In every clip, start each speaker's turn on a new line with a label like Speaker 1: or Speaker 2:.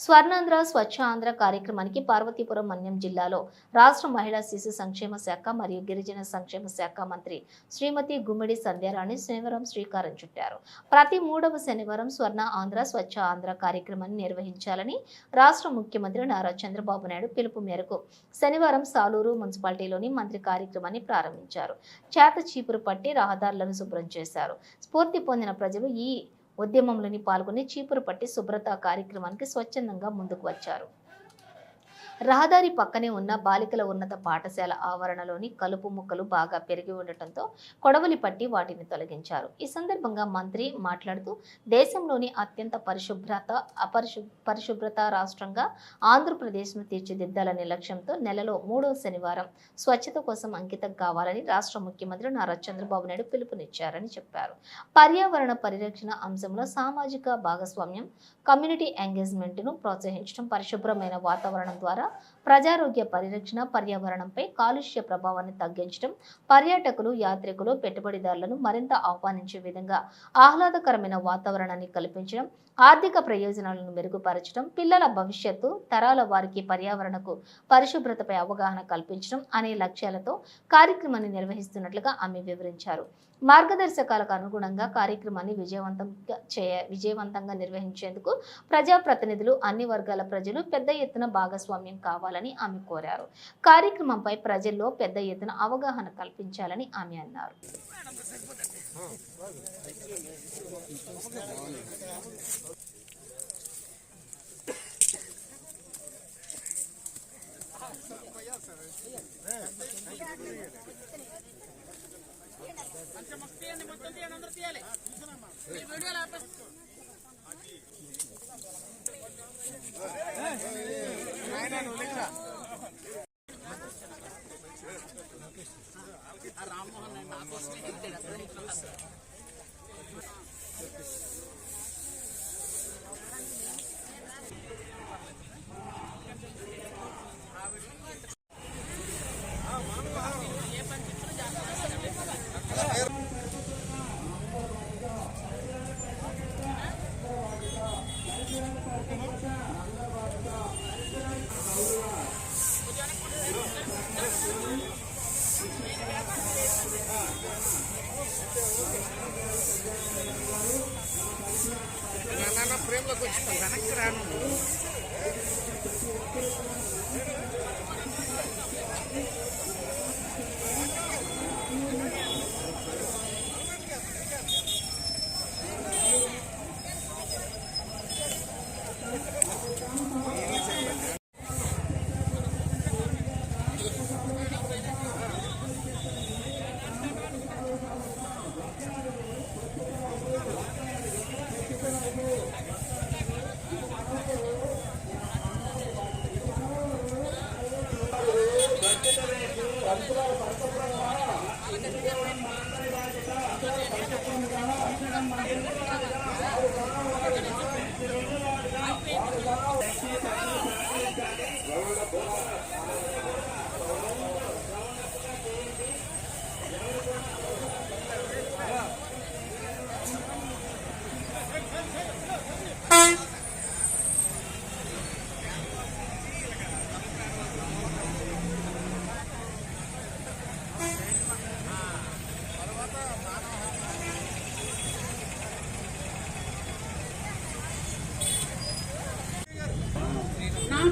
Speaker 1: స్వర్ణాంధ్ర స్వచ్ఛ ఆంధ్ర కార్యక్రమానికి పార్వతీపురం మన్యం జిల్లాలో రాష్ట్ర మహిళా శిశు సంక్షేమ శాఖ మరియు గిరిజన సంక్షేమ శాఖ మంత్రి శ్రీమతి గుమ్మిడి సంధ్యారాణి శనివారం శ్రీకారం చుట్టారు. ప్రతి 3వ శనివారం స్వర్ణ ఆంధ్ర స్వచ్ఛ ఆంధ్ర కార్యక్రమాన్ని నిర్వహించాలని రాష్ట్ర ముఖ్యమంత్రి నారా చంద్రబాబు నాయుడు పిలుపు మేరకు శనివారం సాలూరు మున్సిపాలిటీలోని మంత్రి కార్యక్రమాన్ని ప్రారంభించారు. చేత చీపురు పట్టి రహదారులను శుభ్రం చేశారు. స్ఫూర్తి పొందిన ప్రజలు ఈ ఉద్యమంలోని పాల్గొని చీపురు పట్టి శుభ్రత కార్యక్రమానికి స్వచ్ఛందంగా ముందుకు వచ్చారు. రహదారి పక్కనే ఉన్న బాలికల ఉన్నత పాఠశాల ఆవరణలోని కలుపు మొక్కలు బాగా పెరిగి ఉండటంతో కొడవలి పట్టి వాటిని తొలగించారు. ఈ సందర్భంగా మంత్రి మాట్లాడుతూ దేశంలోని అత్యంత పరిశుభ్రత రాష్ట్రంగా ఆంధ్రప్రదేశ్ను తీర్చిదిద్దాలనే లక్ష్యంతో నెలలో 3వ శనివారం స్వచ్ఛత కోసం అంకితం కావాలని రాష్ట్ర ముఖ్యమంత్రి నారా చంద్రబాబు నాయుడు పిలుపునిచ్చారని చెప్పారు. పర్యావరణ పరిరక్షణ అంశంలో సామాజిక భాగస్వామ్యం, కమ్యూనిటీ ఎంగేజ్మెంట్ను ప్రోత్సహించడం, పరిశుభ్రమైన వాతావరణం ద్వారా ప్రజారోగ్య పరిరక్షణ, పర్యావరణంపై కాలుష్య ప్రభావాన్ని తగ్గించడం, పర్యాటకులు, యాత్రికులు, పెట్టుబడిదారులను మరింత ఆహ్వానించే విధంగా ఆహ్లాదకరమైన వాతావరణాన్ని కల్పించడం, ఆర్థిక ప్రయోజనాలను మెరుగుపరచడం, పిల్లల భవిష్యత్తు తరాల వారికి పర్యావరణకు పరిశుభ్రతపై అవగాహన కల్పించడం అనే లక్ష్యాలతో కార్యక్రమాన్ని నిర్వహిస్తున్నట్లుగా ఆమె వివరించారు. మార్గదర్శకాలకు అనుగుణంగా కార్యక్రమాన్ని విజయవంతంగా నిర్వహించేందుకు ప్రజాప్రతినిధులు, అన్ని వర్గాల ప్రజలు పెద్ద ఎత్తున భాగస్వామ్యం కావాలని ఆమె కోరారు. కార్యక్రమంపై ప్రజల్లో పెద్ద ఎత్తున అవగాహన కల్పించాలని ఆమె అన్నారు.
Speaker 2: ప్రేమలోకి వచ్చి వెనక్కి రాను.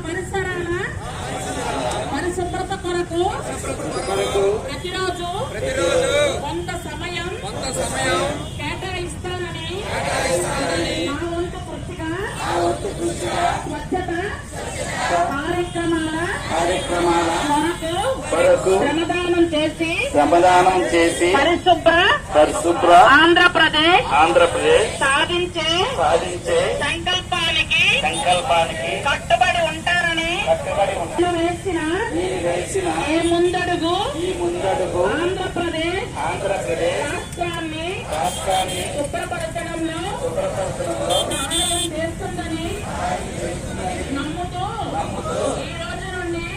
Speaker 3: పరిసరాల పరిశుభ్రత కొరకు ప్రతిరోజు కొంత సమయం కేటాయిస్తానని నా వంతు కృషిగా స్వచ్ఛత కార్యక్రమాల కొరకు శ్రమదానం చేసి పరిశుభ్ర ఆంధ్రప్రదేశ్ సాధించే సంకల్పానికి కట్టుబడి ఉంటారని వేసిన ఈ ముందడుగు ఆంధ్రప్రదేశ్ రాష్ట్రాన్ని శుభ్రపరచడంలో సహాయం చేస్తుందని నమ్ముతూ ఈ రోజు నుండి